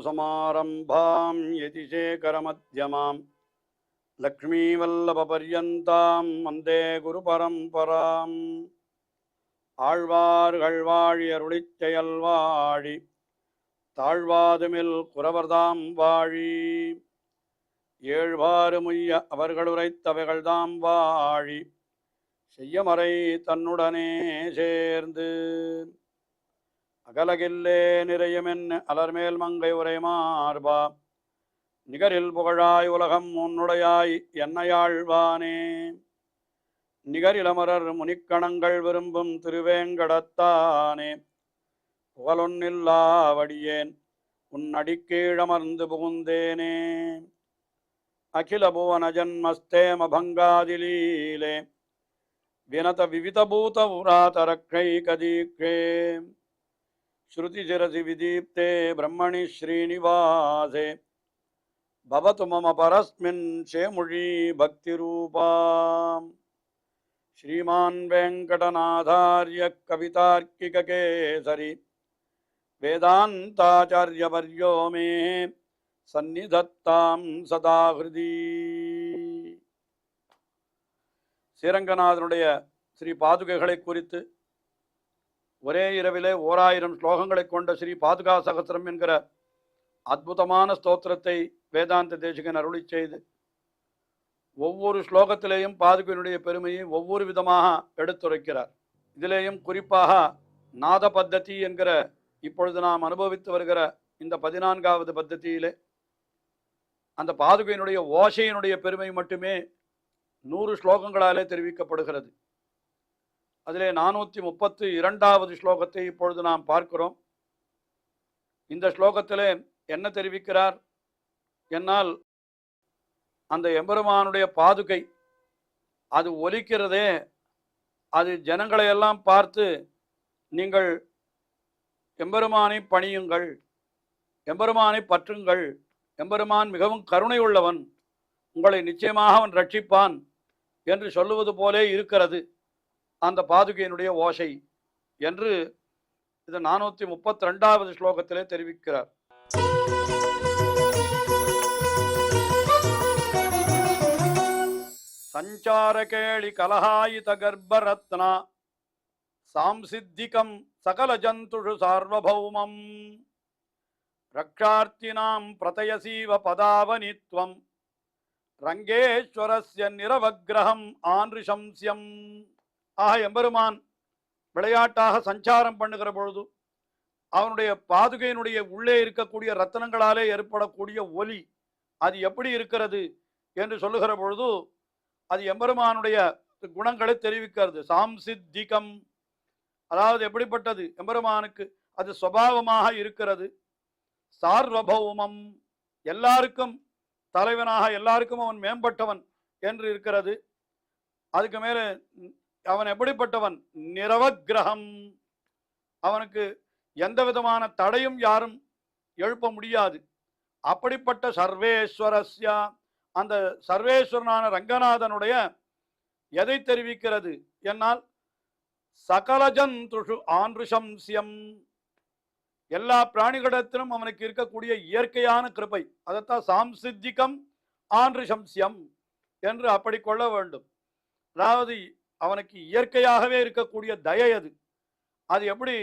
अस्मत्गुरुसमारम्भां यतिशेखरमध्यमां लक्ष्मीवल्लभपर्यन्तां वन्दे गुरुपरम्पराम् ஆழ்வார்கள் வாழி அருளிச் செயல் வாழி தாழ்வாதுமில் குறவர்தாம் வாழி ஏழ்வாறு முய்ய அவர்களுரைத்தவைகள்தாம் வாழி செய்யமறை தன்னுடனே சேர்ந்து அகலகில்லே நிறையுமென் அலர்மேல் மங்கை உரை மார்பா நிகரில் புகழாய் உலகம் உன்னுடையாய் என்னையாழ்வானே நிகரிலமரர் முனிக்கணங்கள் விரும்பும் திருவேங்கடத்தானே புகழொன்னில்லாவடியேன் உன் அடிக்கீழமர்ந்து புகுந்தேனே அகில புவன ஜன்மஸ்தேம பங்காதிலீலே வினத விவிதபூத உராதரக்ஷைகதீக்ஷே ஸ்ருதிசிரசி விதீப்தே பிரம்மணி ஸ்ரீனிவாசே பவது மம பரஸ்மின் சேமுழி பக்திரூபாம் ஸ்ரீமான் வெங்கடநாதார்ய கவிதார்க்கிககேசரி வேதாந்தாச்சார்யவர்யோ மே சந்நிதத்தாம் சதாஹிருதி. ஸ்ரீரங்கநாதனுடைய ஸ்ரீ பாதுகைகளை குறித்து ஒரே இரவிலே 1000 ஸ்லோகங்களை கொண்ட ஸ்ரீ பாதுகா சகஸ்ரம் என்கிற அற்புதமான ஸ்தோத்திரத்தை வேதாந்த தேசிகன் அருளி செய்து ஒவ்வொரு ஸ்லோகத்திலேயும் பாதுகையினுடைய பெருமையை ஒவ்வொரு விதமாக எடுத்துரைக்கிறார். இதிலேயும் குறிப்பாக நாத பத்ததி என்கிற இப்பொழுது நாம் அனுபவித்து வருகிற இந்த 14வது பத்ததியிலே அந்த பாதுகையினுடைய ஓசையினுடைய பெருமை மட்டுமே 100 ஸ்லோகங்களாலே தெரிவிக்கப்படுகிறது. அதிலே 432வது ஸ்லோகத்தை இப்பொழுது நாம் பார்க்கிறோம். இந்த ஸ்லோகத்திலே என்ன தெரிவிக்கிறார் என்னால், அந்த எம்பெருமானுடைய பாதுகை அது ஒலிக்கிறதே, அது ஜனங்களை எல்லாம் பார்த்து நீங்கள் எம்பெருமானை பணியுங்கள், எம்பெருமானை பற்றுங்கள், எம்பெருமான் மிகவும் கருணை உள்ளவன், உங்களை நிச்சயமாக அவன் ரட்சிப்பான் என்று சொல்லுவது போலே இருக்கிறது அந்த பாதுகையினுடைய ஓசை என்று இது 432வது ஸ்லோகத்திலே தெரிவிக்கிறார். சஞ்சாரகேளி கலஹாயித கர்ப்பரத்னா சாம்சித்திகம் சகல ஜந்துஷு சார்வபௌமம் ரக்ஷார்த்தினாம் பிரதயசீவ பதாவனித்வம் ரங்கேஸ்வரஸ்ய நிரவக்ரஹம் ஆன்ரிஷம்ஸ்யம். ஆக எம்பெருமான் விளையாட்டாக சஞ்சாரம் பண்ணுகிற பொழுது அவனுடைய பாதுகையினுடைய உள்ளே இருக்கக்கூடிய ரத்தனங்களாலே ஏற்படக்கூடிய ஒலி அது எப்படி இருக்கிறது என்று சொல்லுகிற பொழுது அது எம்பெருமானுடைய குணங்களை தெரிவிக்கிறது. சாம்சித்திகம், அதாவது எப்படிப்பட்டது எம்பெருமானுக்கு அது சுபாவமாக இருக்கிறது. சார்வபௌமம், எல்லாருக்கும் தலைவனாக, எல்லாருக்கும் அவன் மேம்பட்டவன் என்று இருக்கிறது. அதுக்கு மேலே அவன் எப்படிப்பட்டவன், நிரவக்கிரகம், அவனுக்கு எந்த விதமான தடையும் யாரும் எழுப்ப முடியாது. அப்படிப்பட்ட சர்வேஸ்வரஸ்யா, அந்த சர்வேஸ்வரனான ரங்கநாதனுடைய எதை தெரிவிக்கிறது என்னால், சகலஜந்துஷு ஆன்ருஷம்ஸ்யம், எல்லா பிராணிகளிடத்திலும் அவனுக்கு இருக்கக்கூடிய இயற்கையான கிருபை, அதைத்தான் சாம்சித்திகம் ஆன்ருஷம்ஸ்யம் என்று அப்படி கொள்ள வேண்டும். அதாவது அவனுக்கு இயற்கையாகவே இருக்கக்கூடிய தயை அது. அது எப்படி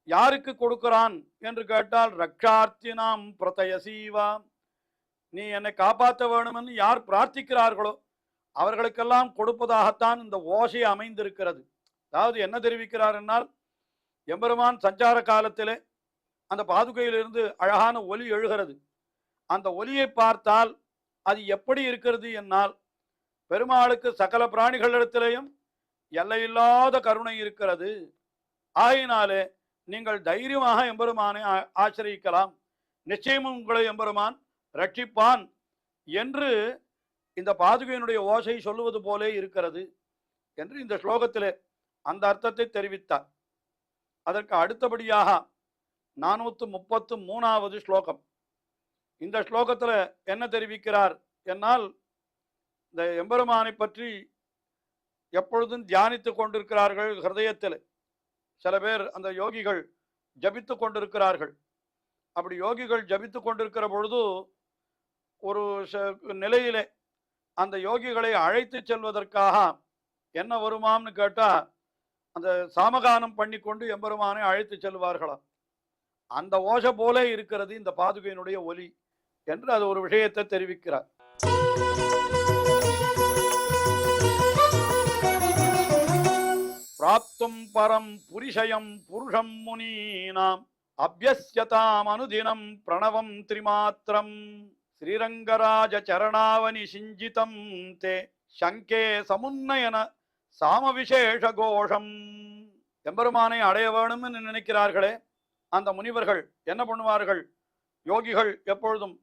யாருக்கு கொடுக்கிறான் என்று கேட்டால், ரக்ஷார்த்தினாம் பிரதயசீவா, நீ என்னை காப்பாற்ற வேணுமென்று யார் பிரார்த்திக்கிறார்களோ அவர்களுக்கெல்லாம் கொடுப்பதாகத்தான் இந்த ஓசை அமைந்திருக்கிறது. அதாவது என்ன தெரிவிக்கிறார் என்னால், எம்பெருமான் சஞ்சார காலத்திலே அந்த பாதுகையிலிருந்து அழகான ஒலி எழுகிறது. அந்த ஒலியை பார்த்தால் அது எப்படி இருக்கிறது என்னால், பெருமாளுக்கு சகல பிராணிகளிடத்திலேயும் எல்லையில்லாத கருணை இருக்கிறது. ஆகையினாலே நீங்கள் தைரியமாக எம்பெருமானை ஆசிரியிக்கலாம், நிச்சயமும் உங்களை எம்பெருமான் ரட்சிப்பான் என்று இந்த பாதுகையினுடைய ஓசை சொல்லுவது போலே இருக்கிறது என்று இந்த ஸ்லோகத்திலே அந்த அர்த்தத்தை தெரிவித்தார். அதற்கு அடுத்தபடியாக 433வது ஸ்லோகம். இந்த ஸ்லோகத்தில் என்ன தெரிவிக்கிறார் என்னால், இந்த எம்பெருமானை பற்றி எப்பொழுதும் தியானித்து கொண்டிருக்கிறார்கள் ஹிருதயத்தில். சில பேர் அந்த யோகிகள் ஜபித்து கொண்டிருக்கிறார்கள். அப்படி யோகிகள் ஜபித்து கொண்டிருக்கிற பொழுது ஒரு நிலையிலே அந்த யோகிகளை அழைத்து செல்வதற்காக என்ன வருமாம்னு கேட்டா அந்த சாமகானம் பண்ணி கொண்டு எம்பெருமானை அழைத்து செல்வார்களாம். அந்த ஓசை போல இருக்கிறது இந்த பாதுகையினுடைய ஒலி என்று அது ஒரு விஷயத்தை தெரிவிக்கிறார். பிராப்தும் பரம் புரிஷயம் புருஷம் முனீனாம் அபியஸ்யதாம் அனுதினம் பிரணவம் திரிமாத்திரம் ஸ்ரீரங்கராஜ சரணாவனி சிஞ்சிதம் தே சங்கே சமுன்னயன சாமவிசேஷ கோஷம். எம்பெருமானை அடைய வேணும்னு நினைக்கிறார்களே அந்த முனிவர்கள் என்ன பண்ணுவார்கள்? யோகிகள் எப்பொழுதும்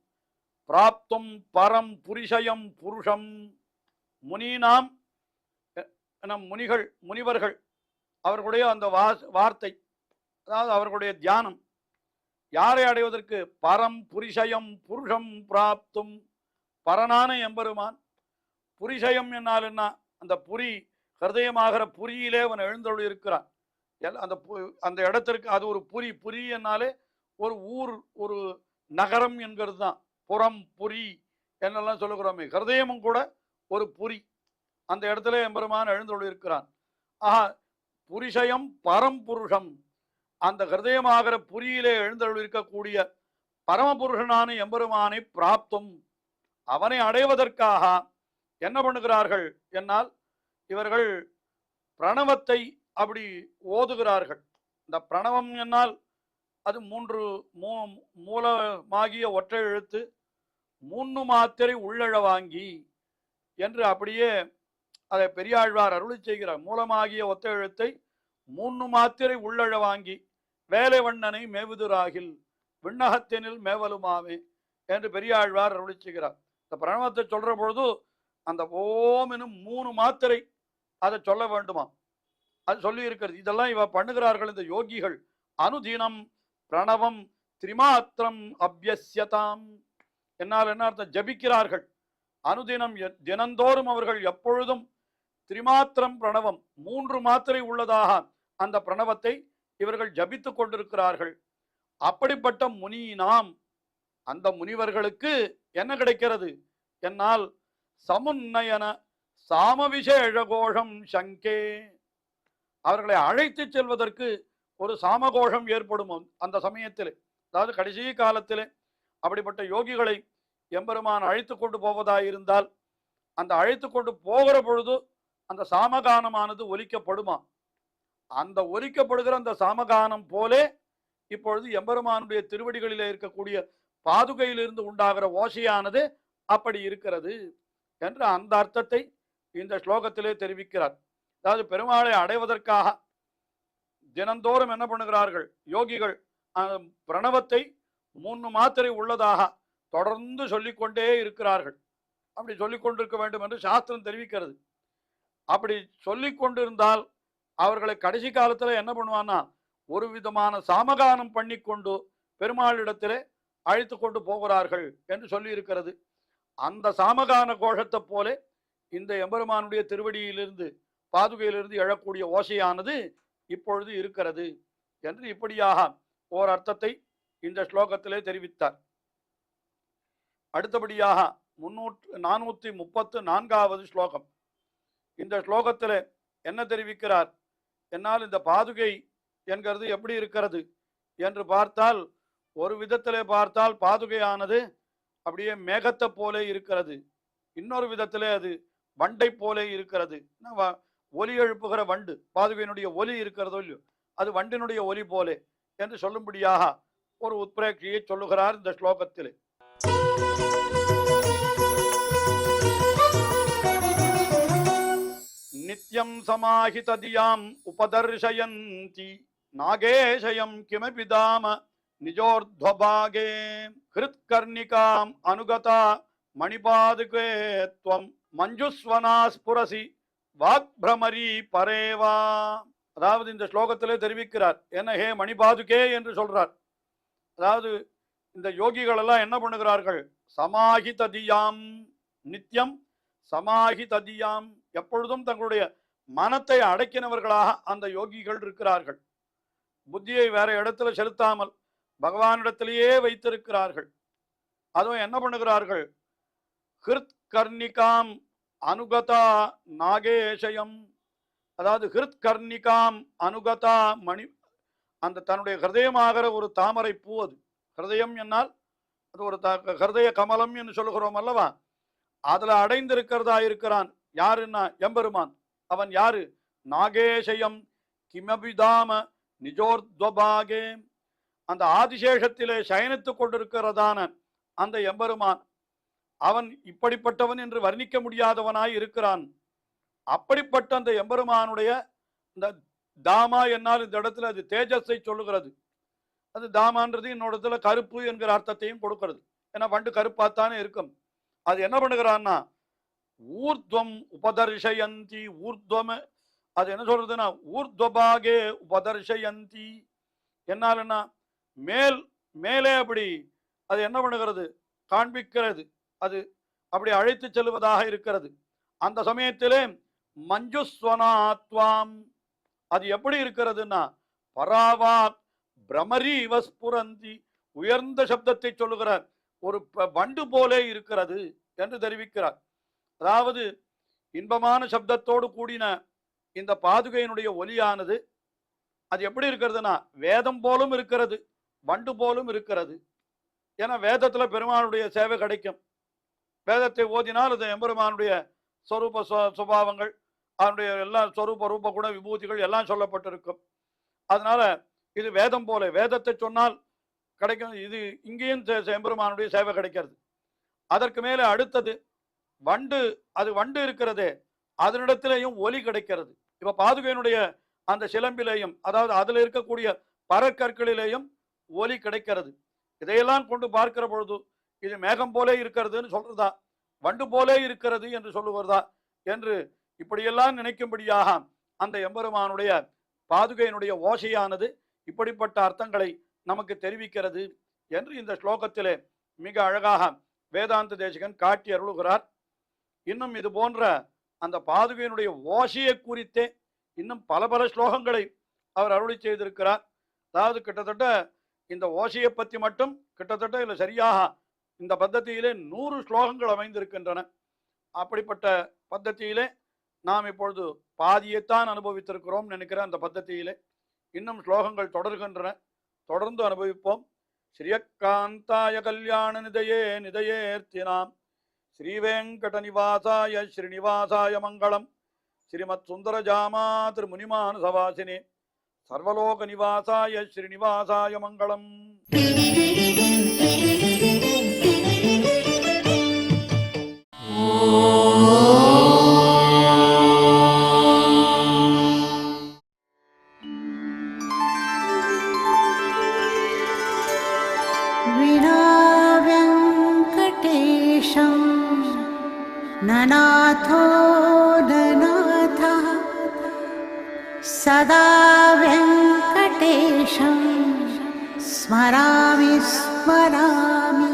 பிராப்தும் பரம் புரிஷயம் புருஷம் முனீனாம், முனிகள் முனிவர்கள் அவர்களுடைய அந்த வார்த்தை, அதாவது அவர்களுடைய தியானம் யாரை அடைவதற்கு? பரம் புரிஷயம் புருஷம் பிராப்தும், பரனான எம்பெருமான். புரிஷயம் என்னால் என்ன? அந்த புரி ஹிருதயமாகிற புரியிலே அவன் எழுந்தருள் இருக்கிறான். அந்த அந்த இடத்திற்கு அது ஒரு புரி. புரி என்னாலே ஒரு ஊர், ஒரு நகரம் என்கிறது தான் புறம் புரி என்னெல்லாம் சொல்லுகிறோமே. ஹிருதயமும் கூட ஒரு புரி. அந்த இடத்துல எம்பெருமான் எழுந்தருள் இருக்கிறான். ஆஹா, புரிஷயம் பரம்புருஷம், அந்த ஹிருதயமாகிற புரியிலே எழுந்தருள் இருக்கக்கூடிய பரமபுருஷனான எம்பெருமானை பிராப்தும், அவனை அடைவதற்காக என்ன பண்ணுகிறார்கள் என்னால் இவர்கள் பிரணவத்தை அப்படி ஓதுகிறார்கள். இந்த பிரணவம் என்னால் அது மூலமாகிய ஒற்றை எழுத்து, 3 மாத்திரை உள்ளழ வாங்கி என்று அப்படியே அதை பெரியாழ்வார் அருளி செய்கிறார். மூலமாகிய ஒத்த எழுத்தை 3 மாத்திரை உள்ளழ வாங்கி வேலை வண்ணனை மேவுதுராகில் விண்ணகத்தினில் மேவலுமாவே என்று பெரியாழ்வார் அருளி செய்கிறார். இந்த பிரணவத்தை சொல்ற பொழுது அந்த ஓம் எனும் 3 மாத்திரை அதை சொல்ல வேண்டுமா, அது சொல்லி இருக்கிறது. இதெல்லாம் இவ பண்ணுகிறார்கள் இந்த யோகிகள். அனுதினம் பிரணவம் திரிமாத்திரம் அபியஸ்யதாம், என்னால் என்ன அர்த்தம்? ஜபிக்கிறார்கள். அனுதினம் தினந்தோறும் அவர்கள் எப்பொழுதும் திரிமாத்திரம் பிரணவம் 3 மாத்திரை உள்ளதாக அந்த பிரணவத்தை இவர்கள் ஜபித்து கொண்டிருக்கிறார்கள். அப்படிப்பட்ட முனியினாம், அந்த முனிவர்களுக்கு என்ன கிடைக்கிறது என்னால் சமுன்னயன சாமவிசேஷ கோஷம் சங்கே, அவர்களை அழைத்து செல்வதற்கு ஒரு சாமகோஷம் ஏற்படும் அந்த சமயத்தில். அதாவது கடைசி காலத்திலே அப்படிப்பட்ட யோகிகளை எம்பெருமான் அழைத்து கொண்டு போவதாயிருந்தால் அந்த அழைத்து கொண்டு போகிற பொழுது அந்த சாமகானமானது ஒலிக்கப்படுமா? அந்த ஒலிக்கப்படுகிற அந்த சாமகானம் போலே இப்பொழுது எம்பெருமானுடைய திருவடிகளிலே இருக்கக்கூடிய பாதுகையிலிருந்து உண்டாகிற ஓசையானது அப்படி இருக்கிறது என்று அந்த அர்த்தத்தை இந்த ஸ்லோகத்திலே தெரிவிக்கிறார். அதாவது பெருமாளை அடைவதற்காக தினந்தோறும் என்ன பண்ணுகிறார்கள் யோகிகள்? பிரணவத்தை 3 மாத்திரை உள்ளதாக தொடர்ந்து சொல்லிக்கொண்டே இருக்கிறார்கள். அப்படி சொல்லிக்கொண்டிருக்க வேண்டும் என்று சாஸ்திரம் தெரிவிக்கிறது. அப்படி சொல்லிக் கொண்டிருந்தால் அவர்களை கடைசி காலத்தில் என்ன பண்ணுவான்னா ஒரு விதமான சாமகானம் பண்ணி கொண்டு பெருமாளிடத்திலே அழைத்து கொண்டு போகிறார்கள் என்று சொல்லி இருக்கிறது. அந்த சாமகான கோஷத்தை போல இந்த எம்பெருமானுடைய திருவடியிலிருந்து பாதுகையிலிருந்து எழக்கூடிய ஓசையானது இப்பொழுது இருக்கிறது என்று இப்படியாக ஓர் அர்த்தத்தை இந்த ஸ்லோகத்திலே தெரிவித்தார். அடுத்தபடியாக 434வது ஸ்லோகம். இந்த ஸ்லோகத்தில் என்ன தெரிவிக்கிறார் என்னால் இந்த பாதுகை என்கிறது எப்படி இருக்கிறது என்று பார்த்தால், ஒரு விதத்திலே பார்த்தால் பாதுகையானது அப்படியே மேகத்தை போலே இருக்கிறது. இன்னொரு விதத்திலே அது வண்டை போலே இருக்கிறது. ஒலி எழுப்புகிற வண்டு, பாதுகையினுடைய ஒலி இருக்கிறதோ இல்லையோ அது வண்டினுடைய ஒலி போலே என்று சொல்லும்படியாக ஒரு உத்பிரேட்சியை சொல்லுகிறார் இந்த ஸ்லோகத்தில். நித்யம் சமாஹிததியாம் உபதர்ஷயந்தி நாகேஷயம் கிமபி தாம நிஜோர்த்வபாகே ஹிருத்கர்ணிகாம் அனுகதா மணிபாதுகே த்வம் மஞ்சுஸ்வனா ஸ்புரசி வாக்பிரமரி பரேவா. அதாவது இந்த ஸ்லோகத்திலே தெரிவிக்கிறார் என்ன, ஹே மணிபாதுகே என்று சொல்றார். அதாவது இந்த யோகிகள் எல்லாம் என்ன பண்ணுகிறார்கள்? சமாஹிததியாம், நித்தியம் சமாஹிததியாம், எப்பொழுதும் தங்களுடைய மனத்தை அடக்கினவர்களாக அந்த யோகிகள் இருக்கிறார்கள். புத்தியை வேற இடத்துல செலுத்தாமல் பகவானிடத்திலேயே வைத்திருக்கிறார்கள். அதுவும் என்ன பண்ணுகிறார்கள்? ஹிருத் கர்ணிகாம் அனுகதா நாகேஷயம், அதாவது ஹிருத் கர்ணிகாம் அனுகதா மணி, அந்த தன்னுடைய ஹிருதயமாகிற ஒரு தாமரை பூ, அது ஹிருதயம் என்னால் அது ஒரு ஹிருதய கமலம் என்று சொல்லுகிறோம் அல்லவா, அதுல அடைந்திருக்கிறதா இருக்கிறான். யாருன்னா எம்பெருமான். அவன் யாரு? நாகேஷயம் கிமபிதாம நிஜோர்த்வபாகே, அந்த ஆதிசேஷத்திலே சயனித்துக் கொண்டிருக்கிறதான அந்த எம்பெருமான் அவன் இப்படிப்பட்டவன் என்று வர்ணிக்க முடியாதவனாய் இருக்கிறான். அப்படிப்பட்ட அந்த எம்பெருமானுடைய இந்த தாமா என்னால் இந்த இடத்துல அது தேஜஸை சொல்லுகிறது. அது தாமான்றது இன்னொரு கருப்பு என்கிற அர்த்தத்தையும் கொடுக்கிறது. ஏன்னா வண்டு கருப்பாத்தானே இருக்கும். அது என்ன பண்ணுகிறான்னா ஊர்த்வம் உபதர்ஷயந்தி, ஊர்த்வம் அது என்ன சொல்றதுன்னா ஊர்த்வபாகே உபதர்ஷயந்தி, என்னாலன்னா மேல் மேலே அப்படி அது என்ன பண்ணுகிறது? காண்பிக்கிறது. அது அப்படி அழைத்து செல்வதாக இருக்கிறது. அந்த சமயத்திலே மஞ்சுஸ்வனாத்வாம், அது எப்படி இருக்கிறதுன்னா பராவாக் பிரமரி வஸ்புரந்தி, உயர்ந்த சப்தத்தை சொல்லுகிறார், ஒரு வண்டு போலே இருக்கிறது என்று தெரிவிக்கிறார். அதாவது இன்பமான சப்தத்தோடு கூடின இந்த பாதுகையினுடைய ஒலியானது அது எப்படி இருக்கிறதுனா வேதம் போலும் இருக்கிறது, வண்டு போலும் இருக்கிறது. ஏன்னா வேதத்துல பெருமானுடைய சேவை கிடைக்கும். வேதத்தை ஓதினால் அது எம்பெருமானுடைய சொரூப சுபாவங்கள், அவனுடைய எல்லா சொரூப ரூப குண விபூதிகள் எல்லாம் சொல்லப்பட்டிருக்கும். அதனால இது வேதம் போல, வேதத்தை சொன்னால் கிடைக்கும். இது இங்கேயும் எம்பெருமானுடைய சேவை கிடைக்கிறது. அதற்கு மேலே அடுத்தது வண்டு, அது வண்டு இருக்கிறதே அதனிடத்திலேயும் ஒலி கிடைக்கிறது. இப்ப பாதுகையினுடைய அந்த சிலம்பிலேயும், அதாவது அதுல இருக்கக்கூடிய பறக்கற்களிலேயும் ஒலி கிடைக்கிறது. இதையெல்லாம் கொண்டு பார்க்கிற பொழுது இது மேகம் போலே இருக்கிறதுன்னு சொல்றதா, வண்டு போலே இருக்கிறது என்று சொல்லுவதா என்று இப்படியெல்லாம் நினைக்கும்படியாக அந்த எம்பெருமானுடைய பாதுகையினுடைய ஓசையானது இப்படிப்பட்ட அர்த்தங்களை நமக்கு தெரிவிக்கிறது என்று இந்த ஸ்லோகத்திலே மிக அழகாக வேதாந்த தேசிகன் காட்டி அருளுகிறார். இன்னும் இது போன்ற அந்த பாதுகையினுடைய ஓசையை குறித்தே இன்னும் பல பல ஸ்லோகங்களை அவர் அருளி செய்திருக்கிறார். அதாவது கிட்டத்தட்ட இந்த ஓசையை பற்றி மட்டும் கிட்டத்தட்ட இல்லை சரியாக இந்த பத்ததியிலே 100 ஸ்லோகங்கள் அமைந்திருக்கின்றன. அப்படிப்பட்ட பத்ததியிலே நாம் இப்பொழுது பாதியைத்தான் அனுபவித்திருக்கிறோம் நினைக்கிற அந்த பத்ததியிலே இன்னும் ஸ்லோகங்கள் தொடர்கின்றன. தொடர்ந்து அனுபவிப்போம். ஸ்ரீயக்காந்தாய கல்யாண நிதையே நிதையேர்த்தினாம் ஸ்ரீவேங்கட நிவாசாய ஸ்ரீனிவாசாய மங்களம். ஸ்ரீமத் சுந்தரஜாமா திருமுனிமான சவாசினே சர்வலோக நிவாசாய ஸ்ரீனிவாசாய மங்களம். ननाथो ननाथः सदा वेङ्कटेशं स्मरामि स्मरामि.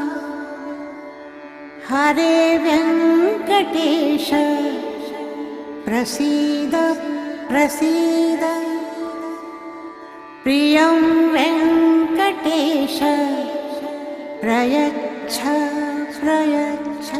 हरे वेङ्कटेश प्रसीद प्रसीद. प्रियं वेङ्कटेश प्रयच्छ प्रयच्छ.